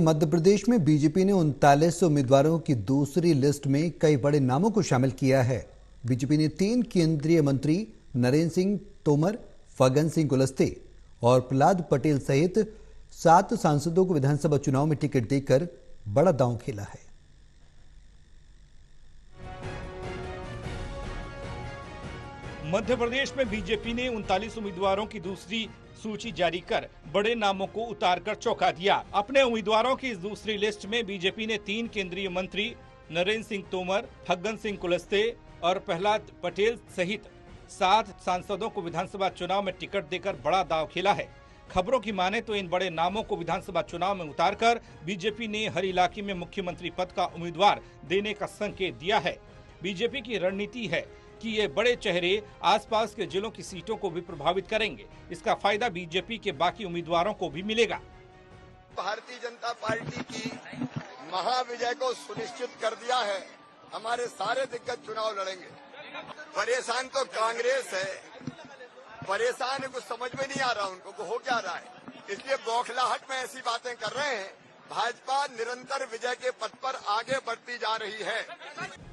मध्य प्रदेश में बीजेपी ने 39 उम्मीदवारों की दूसरी लिस्ट में कई बड़े नामों को शामिल किया है। बीजेपी ने 3 केंद्रीय मंत्री नरेंद्र सिंह तोमर, फग्गन सिंह कुलस्ते और प्रहलाद पटेल सहित 7 सांसदों को विधानसभा चुनाव में टिकट देकर बड़ा दांव खेला है। मध्य प्रदेश में बीजेपी ने 39 उम्मीदवारों की दूसरी सूची जारी कर बड़े नामों को उतारकर चौंका दिया। अपने उम्मीदवारों की इस दूसरी लिस्ट में बीजेपी ने 3 केंद्रीय मंत्री नरेंद्र सिंह तोमर, फग्गन सिंह कुलस्ते और प्रहलाद पटेल सहित 7 सांसदों को विधानसभा चुनाव में टिकट देकर बड़ा दांव खेला है। खबरों की माने तो इन बड़े नामों को विधानसभा चुनाव में उतारकर बीजेपी ने हर इलाके में मुख्यमंत्री पद का उम्मीदवार देने का संकेत दिया है। बीजेपी की रणनीति है कि ये बड़े चेहरे आसपास के जिलों की सीटों को भी प्रभावित करेंगे। इसका फायदा बीजेपी के बाकी उम्मीदवारों को भी मिलेगा। भारतीय जनता पार्टी की महाविजय को सुनिश्चित कर दिया है। हमारे सारे दिग्गज चुनाव लड़ेंगे। परेशान तो कांग्रेस है, परेशान है, कुछ समझ में नहीं आ रहा उनको को हो क्या रहा है, इसलिए बौखलाहट में ऐसी बातें कर रहे हैं। भाजपा निरंतर विजय के पथ पर आगे बढ़ती जा रही है।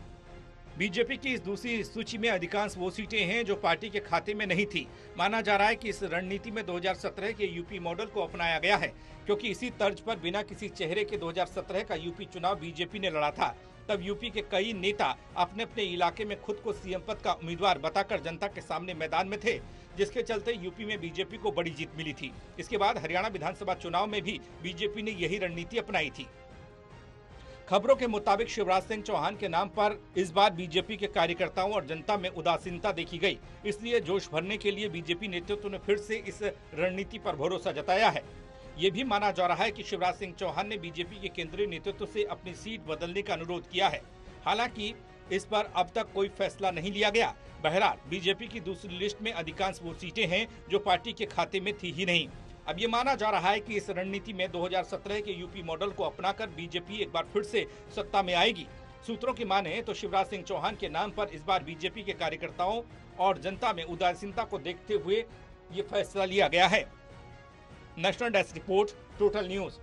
बीजेपी की इस दूसरी सूची में अधिकांश वो सीटें हैं जो पार्टी के खाते में नहीं थी। माना जा रहा है कि इस रणनीति में 2017 के यूपी मॉडल को अपनाया गया है, क्योंकि इसी तर्ज पर बिना किसी चेहरे के 2017 का यूपी चुनाव बीजेपी ने लड़ा था। तब यूपी के कई नेता अपने अपने इलाके में खुद को सीएम पद का उम्मीदवार बताकर जनता के सामने मैदान में थे, जिसके चलते यूपी में बीजेपी को बड़ी जीत मिली थी। इसके बाद हरियाणा विधानसभा चुनाव में भी बीजेपी ने यही रणनीति अपनाई थी। खबरों के मुताबिक शिवराज सिंह चौहान के नाम पर इस बार बीजेपी के कार्यकर्ताओं और जनता में उदासीनता देखी गई। इसलिए जोश भरने के लिए बीजेपी नेतृत्व ने फिर से इस रणनीति पर भरोसा जताया है। ये भी माना जा रहा है कि शिवराज सिंह चौहान ने बीजेपी के केंद्रीय नेतृत्व से अपनी सीट बदलने का अनुरोध किया है। हालांकि इस पर अब तक कोई फैसला नहीं लिया गया। बहरहाल बीजेपी की दूसरी लिस्ट में अधिकांश वो सीटें हैं जो पार्टी के खाते में थी ही नहीं। अब ये माना जा रहा है कि इस रणनीति में 2017 के यूपी मॉडल को अपनाकर बीजेपी एक बार फिर से सत्ता में आएगी। सूत्रों की माने तो शिवराज सिंह चौहान के नाम पर इस बार बीजेपी के कार्यकर्ताओं और जनता में उदासीनता को देखते हुए ये फैसला लिया गया है। National desk report, total news.